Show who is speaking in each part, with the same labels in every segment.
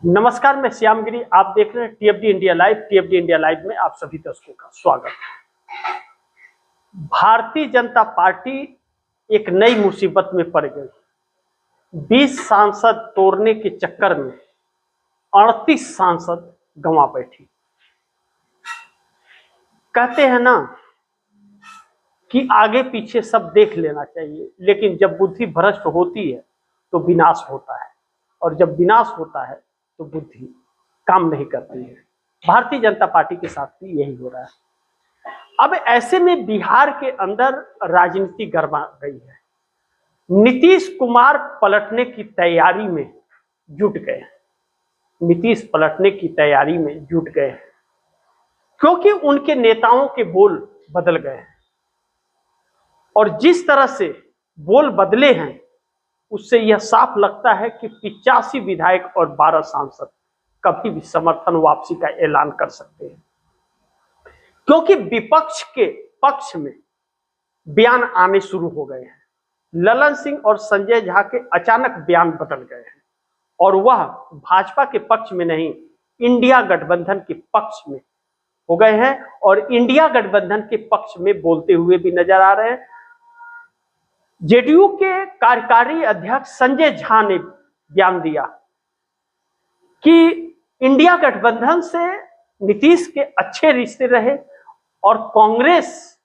Speaker 1: नमस्कार, मैं श्यामगिरी। आप देख रहे हैं टीएफडी इंडिया लाइव। टीएफडी इंडिया लाइव में आप सभी दर्शकों का स्वागत। भारतीय जनता पार्टी एक नई मुसीबत में पड़ गई। 20 सांसद तोड़ने के चक्कर में 38 सांसद गंवा बैठी। कहते हैं ना कि आगे पीछे सब देख लेना चाहिए, लेकिन जब बुद्धि भ्रष्ट होती है तो विनाश होता है, और जब विनाश होता है तो बुद्धि काम नहीं करती है। भारतीय जनता पार्टी के साथ भी यही हो रहा है। अब ऐसे में बिहार के अंदर राजनीति गरमा गई है। नीतीश कुमार पलटने की तैयारी में जुट गए। नीतीश पलटने की तैयारी में जुट गए क्योंकि उनके नेताओं के बोल बदल गए हैं, और जिस तरह से बोल बदले हैं उससे यह साफ लगता है कि 85 विधायक और 12 सांसद कभी भी समर्थन वापसी का ऐलान कर सकते हैं, क्योंकि विपक्ष के पक्ष में बयान आने शुरू हो गए हैं। ललन सिंह और संजय झा के अचानक बयान बदल गए हैं, और वह भाजपा के पक्ष में नहीं, इंडिया गठबंधन के पक्ष में हो गए हैं, और इंडिया गठबंधन के पक्ष में बोलते हुए भी नजर आ रहे हैं। जेडीयू के कार्यकारी अध्यक्ष संजय झा ने बयान दिया कि इंडिया गठबंधन से नीतीश के अच्छे रिश्ते रहे, और कांग्रेस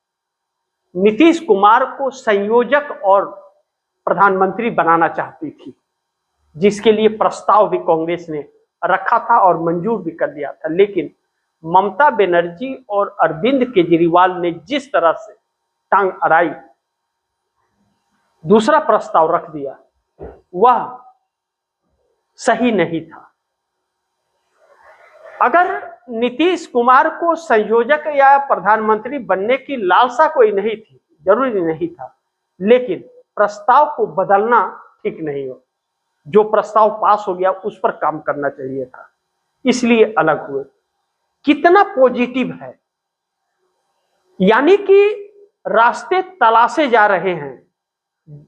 Speaker 1: नीतीश कुमार को संयोजक और प्रधानमंत्री बनाना चाहती थी, जिसके लिए प्रस्ताव भी कांग्रेस ने रखा था और मंजूर भी कर दिया था। लेकिन ममता बनर्जी और अरविंद केजरीवाल ने जिस तरह से टांग अड़ाई, दूसरा प्रस्ताव रख दिया, वह सही नहीं था। अगर नीतीश कुमार को संयोजक या प्रधानमंत्री बनने की लालसा कोई नहीं थी, जरूरी नहीं था, लेकिन प्रस्ताव को बदलना ठीक नहीं हो। जो प्रस्ताव पास हो गया उस पर काम करना चाहिए था, इसलिए अलग हुए। कितना पॉजिटिव है, यानी कि रास्ते तलाशे जा रहे हैं।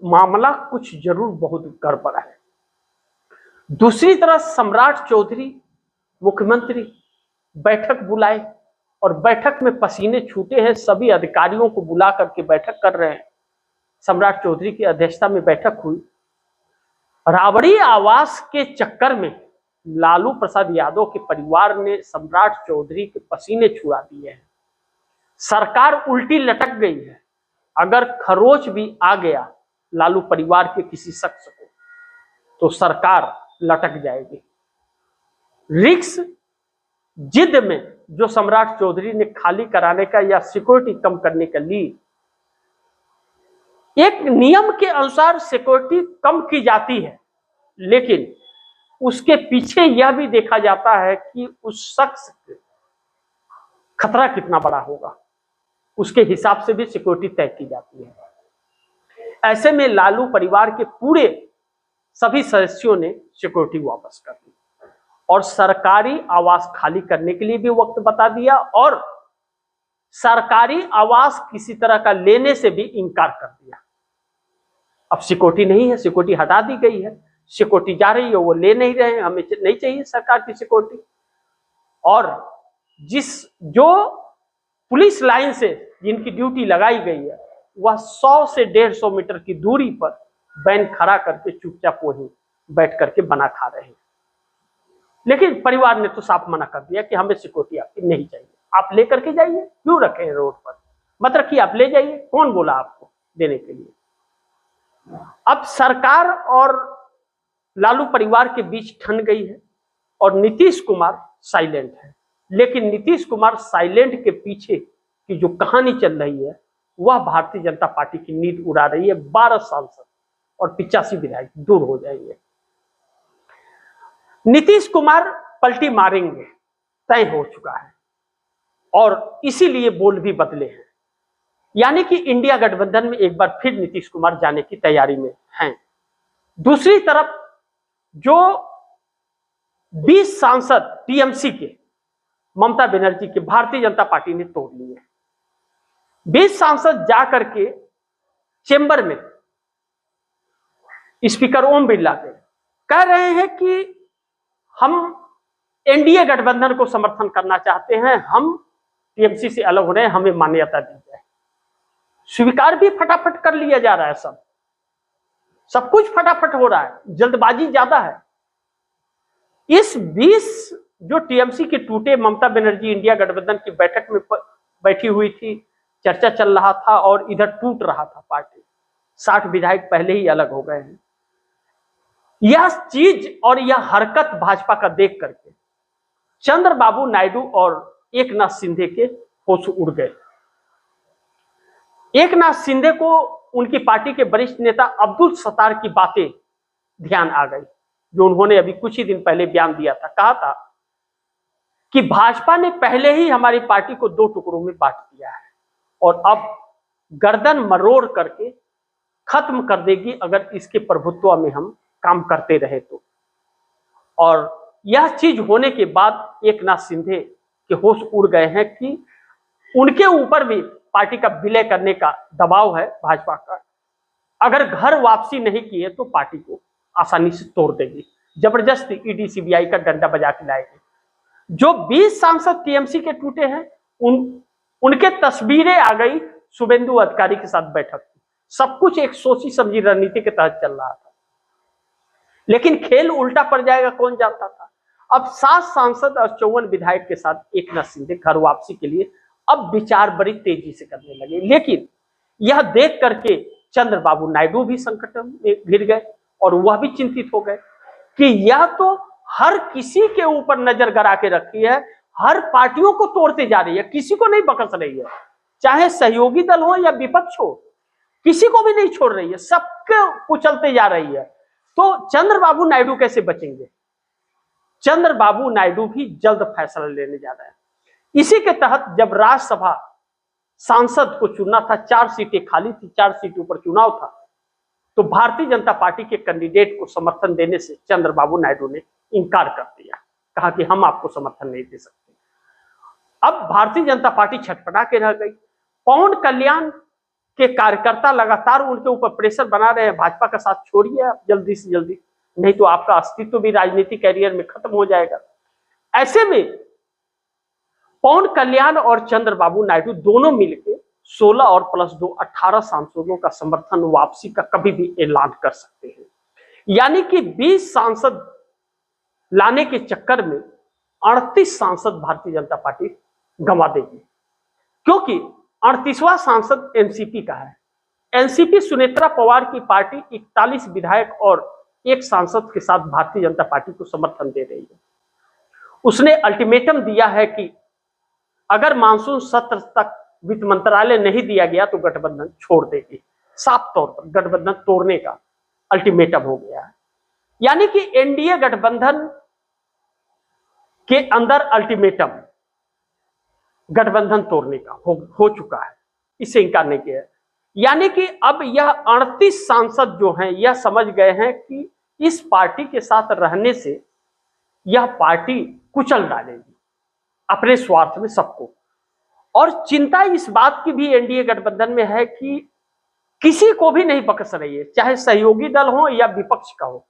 Speaker 1: मामला कुछ जरूर बहुत गड़बड़ है। दूसरी तरफ सम्राट चौधरी मुख्यमंत्री बैठक बुलाए, और बैठक में पसीने छूटे हैं। सभी अधिकारियों को बुला करके बैठक कर रहे हैं। सम्राट चौधरी की अध्यक्षता में बैठक हुई। राबड़ी आवास के चक्कर में लालू प्रसाद यादव के परिवार ने सम्राट चौधरी के पसीने छुड़ा दिए हैं। सरकार उल्टी लटक गई है। अगर खरोच भी आ गया लालू परिवार के किसी शख्स को, तो सरकार लटक जाएगी। रिक्स जिद में जो सम्राट चौधरी ने खाली कराने का या सिक्योरिटी कम करने का ली, एक नियम के अनुसार सिक्योरिटी कम की जाती है, लेकिन उसके पीछे यह भी देखा जाता है कि उस शख्स के खतरा कितना बड़ा होगा, उसके हिसाब से भी सिक्योरिटी तय की जाती है। ऐसे में लालू परिवार के पूरे सभी सदस्यों ने सिक्योरिटी वापस कर दी, और सरकारी आवास खाली करने के लिए भी वक्त बता दिया, और सरकारी आवास किसी तरह का लेने से भी इनकार कर दिया। अब सिक्योरिटी नहीं है, सिक्योरिटी हटा दी गई है। सिक्योरिटी जा रही है, वो ले नहीं रहे हैं। हमें नहीं चाहिए सरकार की सिक्योरिटी। और जो पुलिस लाइन से जिनकी ड्यूटी लगाई गई है, वह 100 से 150 मीटर की दूरी पर वैन खड़ा करके चुपचाप वहीं बैठ करके बना खा रहे हैं। लेकिन परिवार ने तो साफ मना कर दिया कि हमें सिक्योरिटी आपकी नहीं चाहिए, आप लेकर के जाइए, क्यों रखे हैं रोड पर, मत रखिए, आप ले जाइए। कौन बोला आपको देने के लिए? अब सरकार और लालू परिवार के बीच ठन गई है, और नीतीश कुमार साइलेंट है। लेकिन नीतीश कुमार साइलेंट के पीछे की जो कहानी चल रही है, वह भारतीय जनता पार्टी की नींद उड़ा रही है। 12 सांसद और 85 विधायक दूर हो जाएंगे। नीतीश कुमार पलटी मारेंगे, तय हो चुका है, और इसीलिए बोल भी बदले हैं। यानी कि इंडिया गठबंधन में एक बार फिर नीतीश कुमार जाने की तैयारी में हैं। दूसरी तरफ जो 20 सांसद टीएमसी के ममता बनर्जी के भारतीय जनता पार्टी ने तोड़ लिए। 20 सांसद जाकर के चेंबर में स्पीकर ओम बिरला के कह रहे हैं कि हम एनडीए गठबंधन को समर्थन करना चाहते हैं, हम टीएमसी से अलग हो रहे हैं, हमें मान्यता दी जाए। स्वीकार भी फटाफट कर लिया जा रहा है, सब कुछ फटाफट हो रहा है, जल्दबाजी ज्यादा है। इस 20 जो टीएमसी के टूटे, ममता बनर्जी इंडिया गठबंधन की बैठक में बैठी हुई थी, चर्चा चल रहा था और इधर टूट रहा था पार्टी। 60 विधायक पहले ही अलग हो गए हैं। यह चीज और यह हरकत भाजपा का देख करके चंद्रबाबू नायडू और एकनाथ शिंदे के होश उड़ गए। एकनाथ शिंदे को उनकी पार्टी के वरिष्ठ नेता अब्दुल सत्तार की बातें ध्यान आ गई, जो उन्होंने अभी कुछ ही दिन पहले बयान दिया था। कहा था कि भाजपा ने पहले ही हमारी पार्टी को 2 टुकड़ों में बांट दिया है और अब गर्दन मरोड़ करके खत्म कर देगी अगर इसके प्रभुत्व में हम काम करते रहे तो। और यह चीज होने के बाद एकनाथ शिंदे के होश उड़ गए हैं कि उनके ऊपर भी पार्टी का विलय करने का दबाव है भाजपा का। अगर घर वापसी नहीं किए तो पार्टी को आसानी से तोड़ देगी, जबरदस्ती ईडी सीबीआई का डंडा बजा के लाएगी। जो 20 सांसद टीएमसी के टूटे हैं, उनके तस्वीरें आ गई शुभेंदु अधिकारी के साथ बैठक की। सब कुछ एक सोची समझी रणनीति के तहत चल रहा था, लेकिन खेल उल्टा पड़ जाएगा कौन जानता था। अब 7 सांसद और 54 विधायक के साथ एकनाथ शिंदे घर वापसी के लिए अब विचार बड़ी तेजी से करने लगे। लेकिन यह देख करके चंद्रबाबू नायडू भी संकट में घिर गए और वह भी चिंतित हो गए कि यह तो हर किसी के ऊपर नजर गड़ा के रखी है, हर पार्टियों को तोड़ते जा रही है, किसी को नहीं बकस रही है, चाहे सहयोगी दल हो या विपक्ष हो, किसी को भी नहीं छोड़ रही है, सबके कुचलते जा रही है। तो चंद्रबाबू नायडू कैसे बचेंगे? चंद्रबाबू नायडू भी जल्द फैसला लेने जा रहे हैं। इसी के तहत जब राज्यसभा सांसद को चुनना था, 4 सीटें खाली थी, 4 सीटों पर चुनाव था, तो भारतीय जनता पार्टी के कैंडिडेट को समर्थन देने से चंद्रबाबू नायडू ने इनकार कर दिया, कहा कि हम आपको समर्थन नहीं दे सकते। अब भारतीय जनता पार्टी छटपटा के रह गई। पवन कल्याण के कार्यकर्ता लगातार उनके ऊपर प्रेशर बना रहे हैं, भाजपा का साथ छोड़िए आप जल्दी से जल्दी, नहीं तो आपका अस्तित्व भी राजनीतिक कैरियर में खत्म हो जाएगा। ऐसे में पवन कल्याण और चंद्रबाबू नायडू दोनों मिलकर 16 और +2 18 सांसदों का समर्थन वापसी का कभी भी ऐलान कर सकते हैं। यानी कि 20 सांसद लाने के चक्कर में 38 सांसद भारतीय जनता पार्टी गंवा देगी, क्योंकि 38वां सांसद एनसीपी का है। एनसीपी सुनेत्रा पवार की पार्टी 41 विधायक और 1 सांसद के साथ भारतीय जनता पार्टी को समर्थन दे रही है। उसने अल्टीमेटम दिया है कि अगर मानसून सत्र तक वित्त मंत्रालय नहीं दिया गया तो गठबंधन छोड़ देगी। साफ तौर पर गठबंधन तोड़ने का अल्टीमेटम हो गया है। यानी कि एनडीए गठबंधन के अंदर अल्टीमेटम गठबंधन तोड़ने का हो चुका है, इससे इंकार नहीं किया। यानी कि अब यह 38 सांसद जो हैं यह समझ गए हैं कि इस पार्टी के साथ रहने से यह पार्टी कुचल डालेगी अपने स्वार्थ में सबको। और चिंता इस बात की भी एनडीए गठबंधन में है कि किसी को भी नहीं बकस रही है, चाहे सहयोगी दल हो या विपक्ष का हो,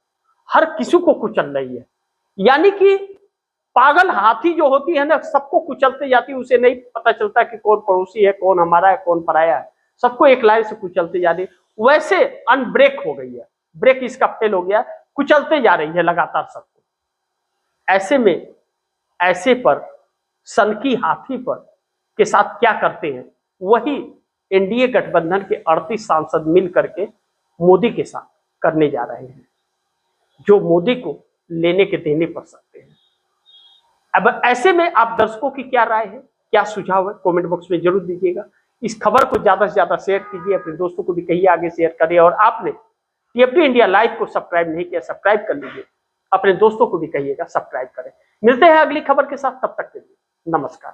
Speaker 1: हर किसी को कुचल रही है। यानी कि पागल हाथी जो होती है ना, सबको कुचलते जाती है, उसे नहीं पता चलता कि कौन पड़ोसी है, कौन हमारा है, कौन पराया है, सबको एक लाइन से कुचलते जा रही है। वैसे अनब्रेक हो गई है, ब्रेक इसका फेल हो गया, कुचलते जा रही है लगातार सबको। ऐसे में ऐसे पर सनकी हाथी पर के साथ क्या करते हैं, वही एनडीए गठबंधन के 38 सांसद मिल करके मोदी के साथ करने जा रहे हैं, जो मोदी को लेने के देने पड़ सकते हैं। अब ऐसे में आप दर्शकों की क्या राय है, क्या सुझाव है, कमेंट बॉक्स में जरूर दीजिएगा। इस खबर को ज्यादा से ज्यादा शेयर कीजिए, अपने दोस्तों को भी कहिए आगे शेयर करिए। और आपने टीएफटी इंडिया लाइव को सब्सक्राइब नहीं किया, सब्सक्राइब कर लीजिए, अपने दोस्तों को भी कहिएगा सब्सक्राइब करें। मिलते हैं अगली खबर के साथ, तब तक के लिए नमस्कार।